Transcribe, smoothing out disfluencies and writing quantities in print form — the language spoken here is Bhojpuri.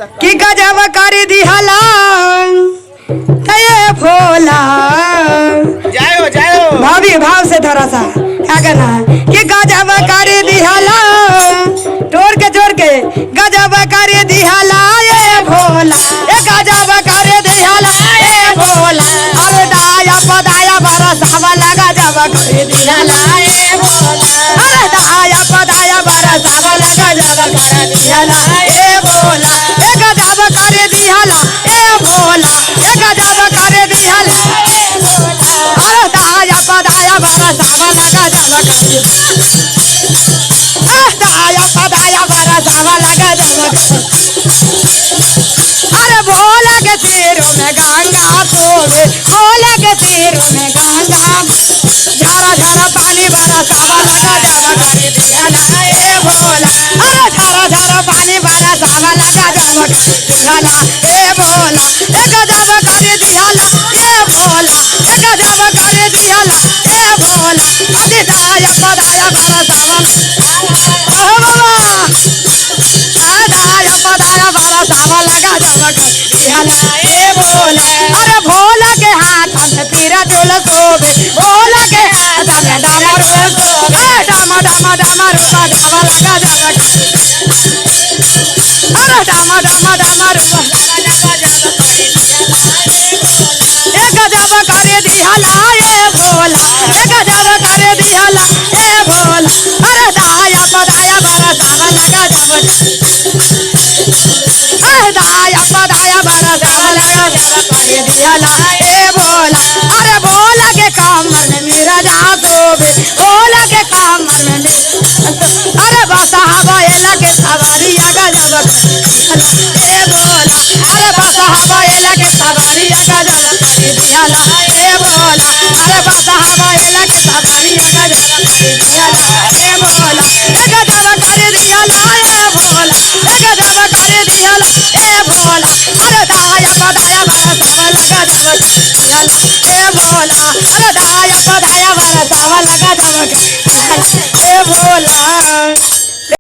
कि गजब कर दिहला भोला जाओ भाभी भाव से थोड़ा सा क्या करना है कि गजब कर दिहला जोड़ के गजब कर दिहला ये भोला ये गजब कर दिहला ये भोला अरे दाया पदाया बरसावा लगा जब कर दिहला ये भोला अरे दाया पदाया बरसावा लगा जब कर दिहला ये भोला ये गजब कर दिहला ये भोला ये गजब कर दिहला अरे दाया पदाया बरसावा लगा जब दाया पदाया बरसावा लगा जब अरे भोला के तीरों में गंगा सोवे भोला के तीरों में गंगा झरा झरा पानी बरसावा लगा जब कर दिहला ए भोला अरे झरा झरा पानी बरसावा लगा जब कर दिहला ए भोला ए गजब कर दिहला ए भोला ए गजब कर दिहला ए भोला अरे दाया पदाया बरसावा ओ बाबा दाया पदाया बरसावा लगा जब कर दिहला ए भोला अरे भोला के हाथ में तीरा चोल सोबे भोला के हाथ में डामर सोबे डामा डामा डामा रूपा डावा लगा जब अरे डामा डामा डामा रूपा एक गजब कर दिहला ए भोला एक गजब कर दिहला ए भोला अरे दाया पदाया बरसावा लगा जब दाया पदाया बरसावा लगा जब कर दिहला ए भोला अरे भोला के कमर में मेरा जा सोबे भोला के कमर में अरे बसहा बैला के सवारिया गजब ए भोला अरे बसहा बैला के सवारिया गजब कर दिहला ए भोला अरे बसहा बैला के सवारिया गजब कर दिहला ए भोला ए गजब कर दिहला ए भोला ए गजब कर दिहला ए भोला अरे दाया पदाया बरसावा लगा जब दिहला ए भोला अरे दाया पदाया बरसावा लगा जब ए भोला।